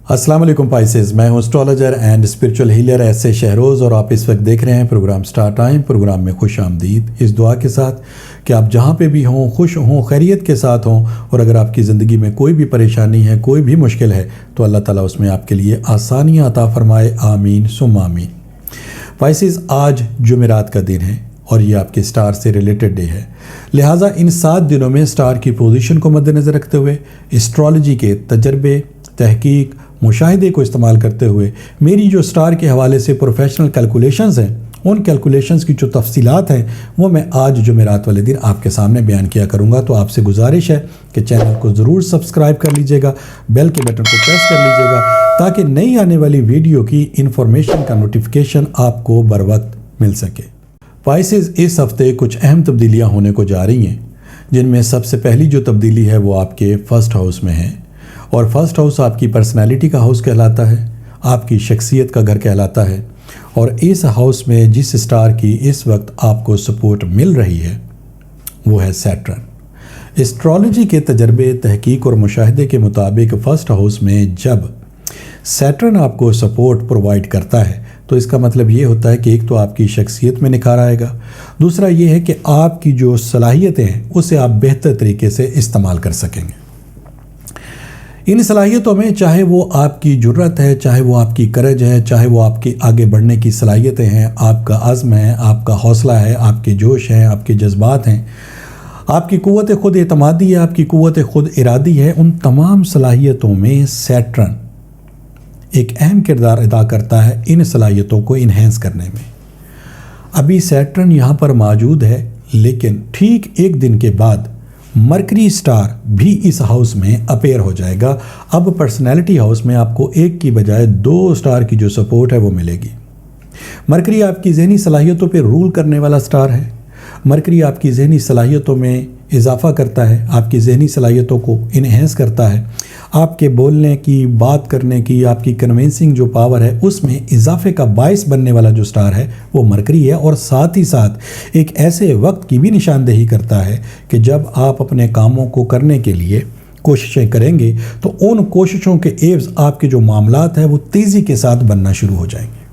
अस्सलाम वालेकुम पाइसेस, मैं हूं एस्ट्रोलॉजर एंड स्पिरिचुअल हीलर ऐसे शहरोज़ और आप इस वक्त देख रहे हैं प्रोग्राम स्टार टाइम। प्रोग्राम में खुश आमदीद इस दुआ के साथ कि आप जहां पे भी हों खुश हों, खैरियत के साथ हों, और अगर आपकी ज़िंदगी में कोई भी परेशानी है, कोई भी मुश्किल है, तो अल्लाह ताला उसमें आपके लिए आसानियाँ अता फ़रमाए। आमीन सुम्मा आमीन। पाइसेस, आज जुमेरात का दिन है और ये आपके स्टार से रिलेटेड डे है, लिहाजा इन 7 दिनों में स्टार की पोजीशन को मद्देनज़र रखते हुए एस्ट्रोलॉजी के तजर्बे, तहकीक, मुशाहिदे को इस्तेमाल करते हुए मेरी जो स्टार के हवाले से प्रोफेशनल कैलकुलेशंस हैं, उन कैलकुलेशंस की जो तफसीलात हैं वो मैं आज जुमेरात वाले दिन आपके सामने बयान किया करूँगा। तो आपसे गुजारिश है कि चैनल को ज़रूर सब्सक्राइब कर लीजिएगा, बेल के बटन को प्रेस कर लीजिएगा ताकि नई आने वाली वीडियो की इन्फॉर्मेशन का नोटिफिकेशन आपको बर वक्त मिल सके। पाइसेस, इस हफ्ते कुछ अहम तब्दीलियाँ होने को जा रही हैं, जिनमें सबसे पहली जो तब्दीली है वो आपके फर्स्ट हाउस में है। और फर्स्ट हाउस आपकी पर्सनालिटी का हाउस कहलाता है, आपकी शख्सियत का घर कहलाता है। और इस हाउस में जिस स्टार की इस वक्त आपको सपोर्ट मिल रही है वो है सैटर्न। एस्ट्रोलॉजी के तजर्बे, तहकीक और मुशाहिदे के मुताबिक फर्स्ट हाउस में जब सैटर्न आपको सपोर्ट प्रोवाइड करता है तो इसका मतलब ये होता है कि एक तो आपकी शख्सियत में निखार आएगा, दूसरा ये है कि आपकी जो सलाहियतें हैं उसे आप बेहतर तरीके से इस्तेमाल कर सकेंगे। इन सलाहियतों में चाहे वो आपकी जुर्रत है, चाहे वो आपकी करज है, चाहे वो आपके आगे बढ़ने की सलाहियतें हैं, आपका अज़्म है, आपका हौसला है, आपके जोश हैं, आपके जज्बात हैं, आपकी क़ुव्वत ख़ुद एतमादी है, आपकी क़ुव्वत ख़ुद इरादी है, उन तमाम सलाहियतों में सैटर्न एक अहम किरदार अदा करता है इन सलाहियतों को इन्हेंस करने में। अभी सैटर्न यहाँ पर मौजूद है, लेकिन ठीक एक दिन के बाद मरकरी स्टार भी इस हाउस में अपेयर हो जाएगा। अब पर्सनैलिटी हाउस में आपको एक की बजाय 2 स्टार की जो सपोर्ट है वो मिलेगी। मरकरी आपकी जहनी सलाहियतों पर रूल करने वाला स्टार है। मरकरी आपकी जहनी सलाहियतों में इजाफ़ा करता है, आपकी जहनी सलाहियतों को इन्हेंस करता है, आपके बोलने की, बात करने की, आपकी कन्विंसिंग जो पावर है उसमें इजाफे का बायस बनने वाला जो स्टार है वो मरकरी है। और साथ ही साथ एक ऐसे वक्त की भी निशानदेही करता है कि जब आप अपने कामों को करने के लिए कोशिशें करेंगे तो उन कोशिशों के एवज़ आपके जो मामलात हैं वो तेज़ी के साथ बनना शुरू हो जाएंगे।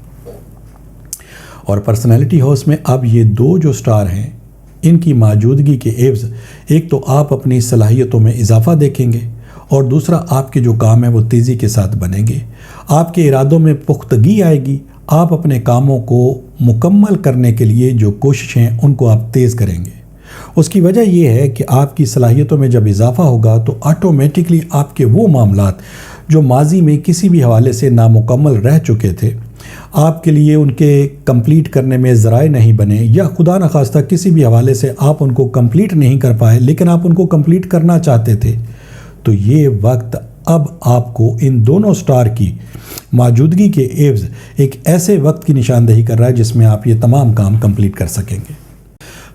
और पर्सनैलिटी हाउस में अब ये 2 जो स्टार हैं इनकी मौजूदगी के एवज़ एक तो आप अपनी सलाहियतों में इजाफ़ा देखेंगे और दूसरा आपके जो काम है वो तेज़ी के साथ बनेंगे, आपके इरादों में पुख्तगी आएगी, आप अपने कामों को मुकम्मल करने के लिए जो कोशिशें हैं उनको आप तेज़ करेंगे। उसकी वजह ये है कि आपकी सलाहियतों में जब इजाफ़ा होगा तो ऑटोमेटिकली आपके वो मामलात जो माजी में किसी भी हवाले से नामुकम्मल रह चुके थे, आपके लिए उनके कंप्लीट करने में ज़राए नहीं बने, या खुदा न खास्ता किसी भी हवाले से आप उनको कंप्लीट नहीं कर पाए लेकिन आप उनको कंप्लीट करना चाहते थे, तो ये वक्त अब आपको इन दोनों स्टार की मौजूदगी के एवज़ एक ऐसे वक्त की निशानदेही कर रहा है जिसमें आप ये तमाम काम कंप्लीट कर सकेंगे।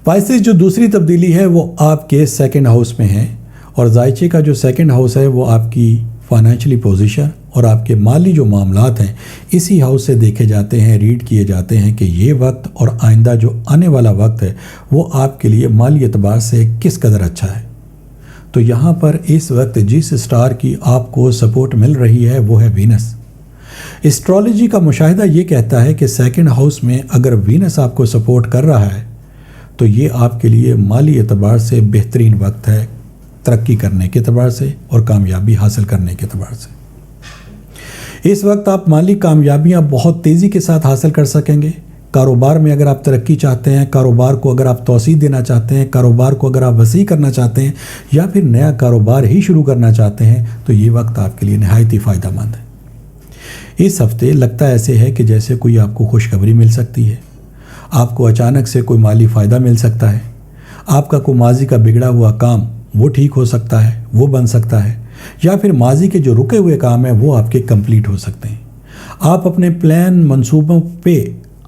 पाइसेस, जो दूसरी तब्दीली है वो आपके सेकंड हाउस में है। और जायचे का जो सेकंड हाउस है वो आपकी फाइनेंशियली पोजीशन और आपके माली जो मामलात हैं इसी हाउस से देखे जाते हैं, रीड किए जाते हैं कि ये वक्त और आइंदा जो आने वाला वक्त है वो आपके लिए माली एतबार से किस कदर अच्छा है। तो यहाँ पर इस वक्त जिस स्टार की आपको सपोर्ट मिल रही है वो है वीनस। एस्ट्रोलॉजी का मुशाहिदा ये कहता है कि सेकंड हाउस में अगर वीनस आपको सपोर्ट कर रहा है तो ये आपके लिए माली एतबार से बेहतरीन वक्त है, तरक्की करने के एतबार से और कामयाबी हासिल करने के एतबार से। इस वक्त आप माली कामयाबियाँ बहुत तेज़ी के साथ हासिल कर सकेंगे। कारोबार में अगर आप तरक्की चाहते हैं, कारोबार को अगर आप तौसीह देना चाहते हैं, कारोबार को अगर आप वसी करना चाहते हैं या फिर नया कारोबार ही शुरू करना चाहते हैं तो ये वक्त आपके लिए नहायत ही फ़ायदेमंद है। इस हफ्ते लगता ऐसे है कि जैसे कोई आपको खुशखबरी मिल सकती है, आपको अचानक से कोई माली फ़ायदा मिल सकता है, आपका कोई माजी का बिगड़ा हुआ काम वो ठीक हो सकता है, वो बन सकता है, या फिर माजी के जो रुके हुए काम हैं वो आपके कंप्लीट हो सकते हैं। आप अपने प्लान मंसूबों पे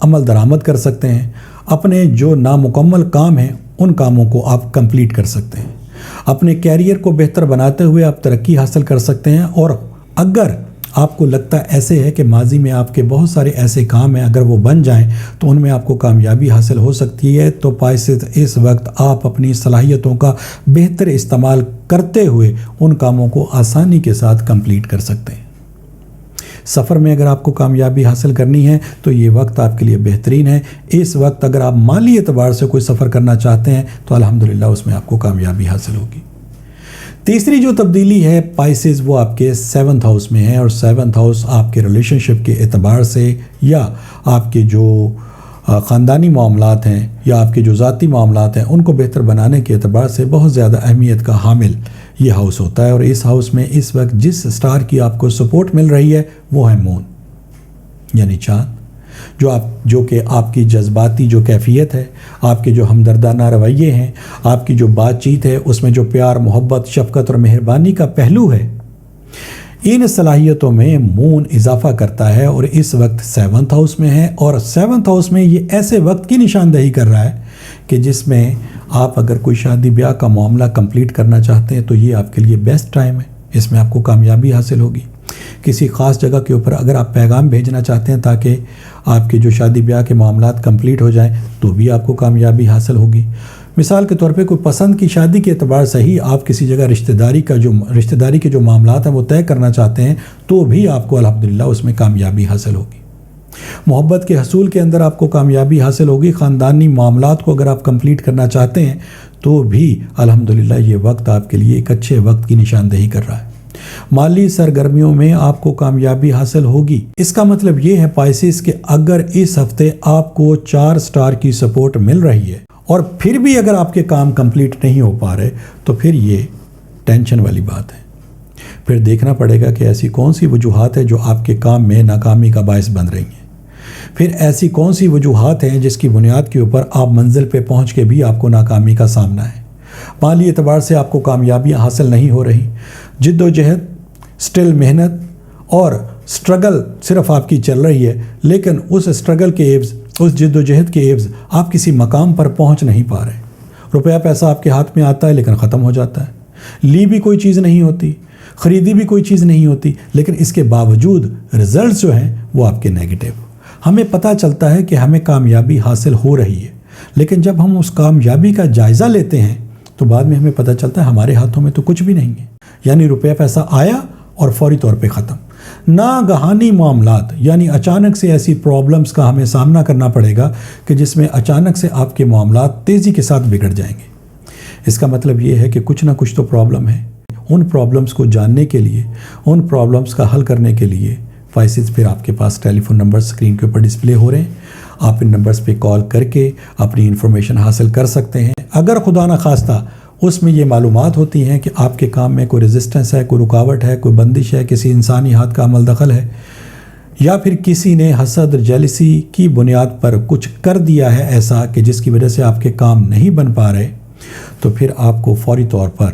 अमल दरामद कर सकते हैं, अपने जो नामुकम्मल काम हैं उन कामों को आप कंप्लीट कर सकते हैं, अपने कैरियर को बेहतर बनाते हुए आप तरक्की हासिल कर सकते हैं। और अगर आपको लगता ऐसे है कि माजी में आपके बहुत सारे ऐसे काम हैं, अगर वो बन जाएं तो उनमें आपको कामयाबी हासिल हो सकती है, तो पाइसेस इस वक्त आप अपनी सलाहियतों का बेहतर इस्तेमाल करते हुए उन कामों को आसानी के साथ कंप्लीट कर सकते हैं। سفر میں اگر آپ کو کامیابی حاصل کرنی ہے تو یہ وقت آپ کے لیے بہترین ہے۔ اس وقت اگر آپ مالی اعتبار سے کوئی سفر کرنا چاہتے ہیں تو الحمدللہ اس میں آپ کو کامیابی حاصل ہوگی۔ تیسری جو تبدیلی ہے پائسز، وہ آپ کے 7th ہاؤس میں ہے، اور 7th ہاؤس آپ کے ریلیشن شپ کے اعتبار سے یا آپ کے جو خاندانی معاملات ہیں یا آپ کے جو ذاتی معاملات ہیں ان کو بہتر بنانے کے اعتبار سے بہت زیادہ اہمیت کا حامل یہ ہاؤس ہوتا ہے۔ اور اس ہاؤس میں اس وقت جس سٹار کی آپ کو سپورٹ مل رہی ہے وہ ہے مون، یعنی چاند، جو کہ آپ کی جذباتی جو کیفیت ہے، آپ کے جو ہمدردانہ رویے ہیں، آپ کی جو بات چیت ہے اس میں جو پیار، محبت، شفقت اور مہربانی کا پہلو ہے، ان صلاحیتوں میں مون اضافہ کرتا ہے، اور اس وقت 7th ہاؤس میں ہے۔ اور 7th ہاؤس میں یہ ایسے وقت کی نشاندہی کر رہا ہے کہ جس میں آپ اگر کوئی شادی بیاہ کا معاملہ کمپلیٹ کرنا چاہتے ہیں تو یہ آپ کے لیے بیسٹ ٹائم ہے، اس میں آپ کو کامیابی حاصل ہوگی۔ کسی خاص جگہ کے اوپر اگر آپ پیغام بھیجنا چاہتے ہیں تاکہ آپ کے جو شادی بیاہ کے معاملات کمپلیٹ ہو جائیں تو بھی آپ کو کامیابی حاصل ہوگی۔ مثال کے طور پہ کوئی پسند کی شادی کے اعتبار سے ہی آپ کسی جگہ رشتہ داری کے جو معاملات ہیں وہ طے کرنا چاہتے ہیں تو بھی آپ کو الحمدللہ اس میں کامیابی حاصل ہوگی۔ محبت کے حصول کے اندر آپ کو کامیابی حاصل ہوگی۔ خاندانی معاملات کو اگر آپ کمپلیٹ کرنا چاہتے ہیں تو بھی الحمدللہ یہ وقت آپ کے لیے ایک اچھے وقت کی نشاندہی کر رہا ہے۔ مالی سرگرمیوں میں آپ کو کامیابی حاصل ہوگی۔ اس کا مطلب یہ ہے پائسز کہ اگر اس ہفتے آپ کو 4 سٹار کی سپورٹ مل رہی ہے اور پھر بھی اگر آپ کے کام کمپلیٹ نہیں ہو پا رہے تو پھر یہ ٹینشن والی بات ہے۔ پھر دیکھنا پڑے گا کہ ایسی کون سی وجوہات ہیں جو آپ کے کام میں ناکامی کا باعث بن رہی ہیں، پھر ایسی کون سی وجوہات ہیں جس کی بنیاد کے اوپر آپ منزل پہ پہنچ کے بھی آپ کو ناکامی کا سامنا ہے۔ مالی اعتبار سے آپ کو کامیابیاں حاصل نہیں ہو رہی، جد و جہد، سٹل محنت اور سٹرگل صرف آپ کی چل رہی ہے، لیکن اس سٹرگل کے عوض، اس جد و جہد کے عوض آپ کسی مقام پر پہنچ نہیں پا رہے۔ روپیہ پیسہ آپ کے ہاتھ میں آتا ہے لیکن ختم ہو جاتا ہے، لی بھی کوئی چیز نہیں ہوتی، خریدی بھی کوئی چیز نہیں ہوتی، لیکن اس کے باوجود رزلٹس جو ہیں وہ آپ کے نیگیٹو۔ ہمیں پتہ چلتا ہے کہ ہمیں کامیابی حاصل ہو رہی ہے، لیکن جب ہم اس کامیابی کا جائزہ لیتے ہیں تو بعد میں ہمیں پتہ چلتا ہے ہمارے ہاتھوں میں تو کچھ بھی نہیں ہے، یعنی روپیہ پیسہ آیا اور فوری طور پہ ختم۔ ناگہانی معاملات، یعنی اچانک سے ایسی پرابلمز کا ہمیں سامنا کرنا پڑے گا کہ جس میں اچانک سے آپ کے معاملات تیزی کے ساتھ بگڑ جائیں گے۔ اس کا مطلب یہ ہے کہ کچھ نہ کچھ تو پرابلم ہے۔ ان پرابلمز کو جاننے کے لیے، ان پرابلمز کا حل کرنے کے لیے پائسز پھر آپ کے پاس ٹیلی فون نمبر اسکرین کے اوپر ڈسپلے ہو رہے ہیں، آپ ان نمبرز پہ کال کر کے اپنی انفارمیشن حاصل کر سکتے ہیں۔ اگر خدا نخواستہ اس میں یہ معلومات ہوتی ہیں کہ آپ کے کام میں کوئی ریزسٹنس ہے، کوئی رکاوٹ ہے، کوئی بندش ہے، کسی انسانی ہاتھ کا عمل دخل ہے، یا پھر کسی نے حسد، جیلسی کی بنیاد پر کچھ کر دیا ہے ایسا کہ جس کی وجہ سے آپ کے کام نہیں بن پا رہے، تو پھر آپ کو فوری طور پر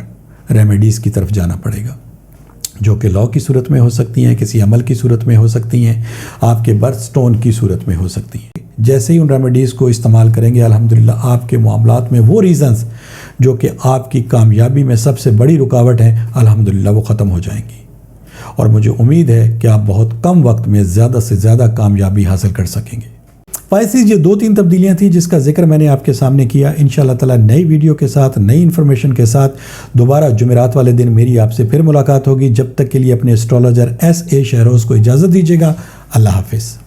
ریمیڈیز کی طرف جانا پڑے گا، جو کہ لا کی صورت میں ہو سکتی ہیں، کسی عمل کی صورت میں ہو سکتی ہیں، آپ کے برتھ سٹون کی صورت میں ہو سکتی ہیں۔ جیسے ہی ان ریمیڈیز کو استعمال کریں گے الحمدللہ آپ کے معاملات میں وہ ریزنز جو کہ آپ کی کامیابی میں سب سے بڑی رکاوٹ ہیں الحمدللہ وہ ختم ہو جائیں گی، اور مجھے امید ہے کہ آپ بہت کم وقت میں زیادہ سے زیادہ کامیابی حاصل کر سکیں گے۔ پائسز، یہ 2-3 تبدیلیاں تھیں جس کا ذکر میں نے آپ کے سامنے کیا۔ انشاءاللہ تعالی نئی ویڈیو کے ساتھ، نئی انفارمیشن کے ساتھ دوبارہ جمعرات والے دن میری آپ سے پھر ملاقات ہوگی۔ جب تک کے لیے اپنے اسٹرالوجر ایس اے شہروز کو اجازت دیجیے گا۔ اللہ حافظ۔